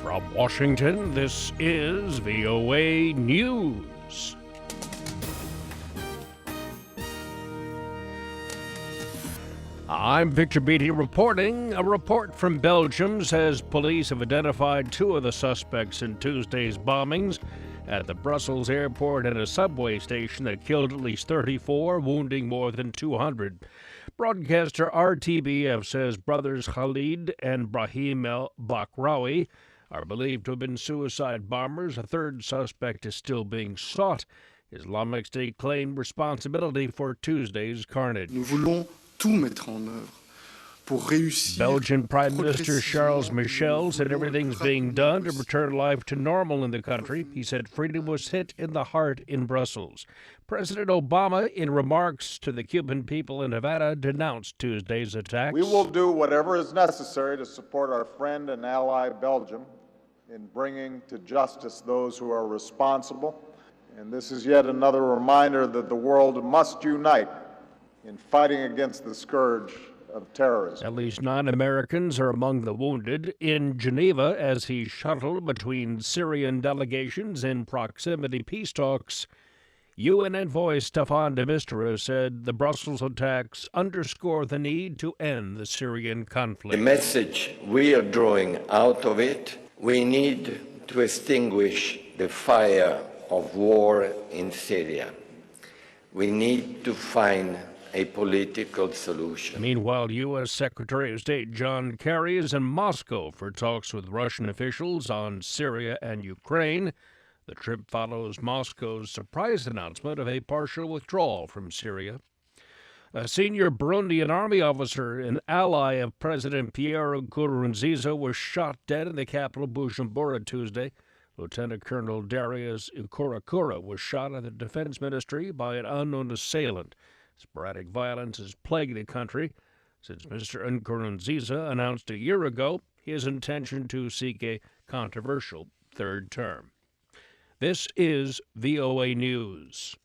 From Washington, this is VOA News. I'm Victor Beattie reporting. A report from Belgium says police have identified two of the suspects in Tuesday's bombings at the Brussels airport and a subway station that killed at least 34, wounding more than 200. Broadcaster RTBF says brothers Khalid and Brahim el-Bakraoui are believed to have been suicide bombers. A third suspect is still being sought. Islamic State claimed responsibility for Tuesday's carnage. Nous voulons tout mettre en œuvre pour réussir. Belgian Prime Minister Charles Michel said everything's being done to return life to normal in the country. He said freedom was hit in the heart in Brussels. President Obama, in remarks to the Cuban people in Havana, denounced Tuesday's attacks. We will do whatever is necessary to support our friend and ally Belgium in bringing to justice those who are responsible. And this is yet another reminder that the world must unite in fighting against the scourge of terrorism. At least 9 Americans are among the wounded in Geneva as he shuttled between Syrian delegations in proximity peace talks. UN envoy Staffan de Mistura said the Brussels attacks underscore the need to end the Syrian conflict. The message we are drawing out of it, we need to extinguish the fire of war in Syria. We need to find a political solution. Meanwhile, U.S. Secretary of State John Kerry is in Moscow for talks with Russian officials on Syria and Ukraine. The trip follows Moscow's surprise announcement of a partial withdrawal from Syria. A senior Burundian army officer, an ally of President Pierre Nkurunziza, was shot dead in the capital Bujumbura Tuesday. Lieutenant Colonel Darius Ikurakura was shot at the Defense Ministry by an unknown assailant. Sporadic violence has plagued the country since Mr. Nkurunziza announced a year ago his intention to seek a controversial third term. This is VOA News.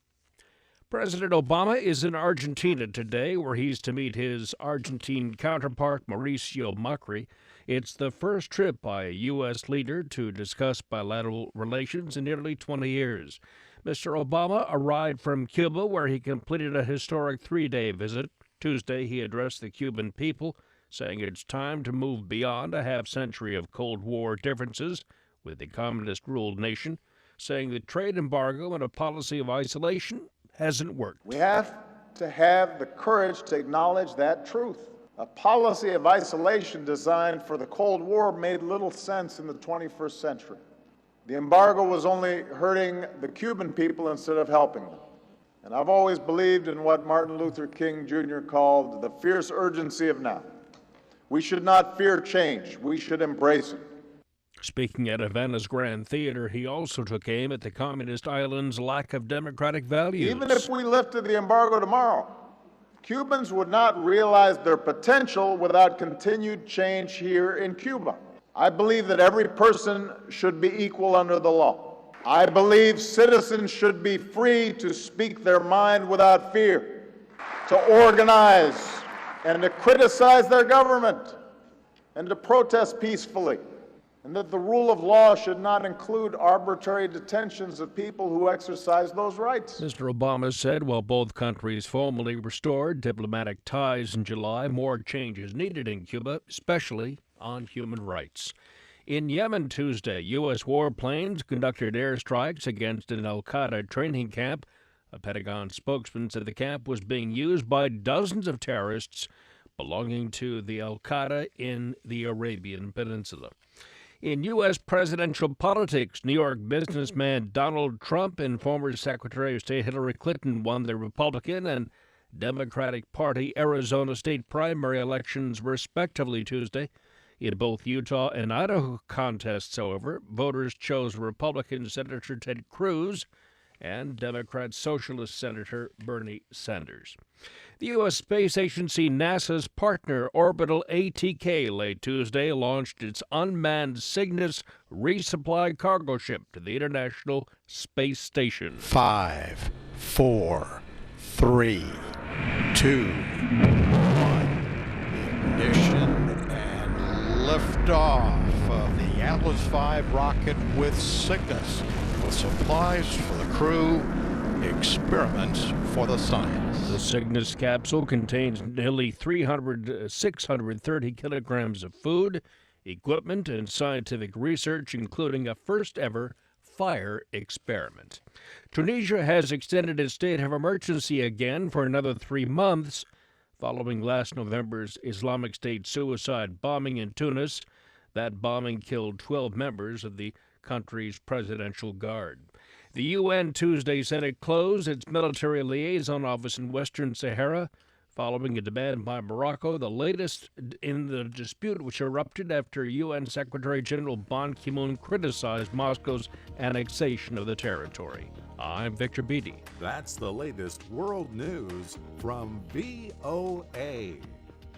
President Obama is in Argentina today, where he's to meet his Argentine counterpart, Mauricio Macri. It's the first trip by a U.S. leader to discuss bilateral relations in nearly 20 years. Mr. Obama arrived from Cuba, where he completed a historic 3-day visit. Tuesday, he addressed the Cuban people, saying it's time to move beyond a half-century of Cold War differences with the communist-ruled nation, saying the trade embargo and a policy of isolation hasn't worked. We have to have the courage to acknowledge that truth. A policy of isolation designed for the Cold War made little sense in the 21st century. The embargo was only hurting the Cuban people instead of helping them. And I've always believed in what Martin Luther King Jr. called the fierce urgency of now. We should not fear change. We should embrace it. Speaking at Havana's Grand Theater, he also took aim at the communist island's lack of democratic values. Even if we lifted the embargo tomorrow, Cubans would not realize their potential without continued change here in Cuba. I believe that every person should be equal under the law. I believe citizens should be free to speak their mind without fear, to organize and to criticize their government, and to protest peacefully, and that the rule of law should not include arbitrary detentions of people who exercise those rights. Mr. Obama said while both countries formally restored diplomatic ties in July, more change is needed in Cuba, especially on human rights. In Yemen Tuesday, U.S. warplanes conducted airstrikes against an al-Qaeda training camp. A Pentagon spokesman said the camp was being used by dozens of terrorists belonging to the al-Qaeda in the Arabian Peninsula. In U.S. presidential politics, New York businessman Donald Trump and former Secretary of State Hillary Clinton won the Republican and Democratic Party Arizona state primary elections respectively Tuesday. In both Utah and Idaho contests, however, voters chose Republican Senator Ted Cruz and Democrat Socialist Senator Bernie Sanders. The U.S. Space Agency NASA's partner Orbital ATK late Tuesday launched its unmanned Cygnus resupply cargo ship to the International Space Station. 5, 4, 3, 2, 1. Ignition and liftoff of the Atlas V rocket with Cygnus, with supplies for the crew, experiments for the science. The Cygnus capsule contains nearly 630 kilograms of food, equipment, and scientific research, including a first-ever fire experiment. Tunisia has extended its state of emergency again for another 3 months, following last November's Islamic State suicide bombing in Tunis. That bombing killed 12 members of the country's presidential guard. The UN Tuesday said it closed its military liaison office in Western Sahara following a demand by Morocco, the latest in the dispute which erupted after UN Secretary General Ban Ki-moon criticized Moscow's annexation of the territory. I'm Victor Beattie. That's the latest world news from VOA.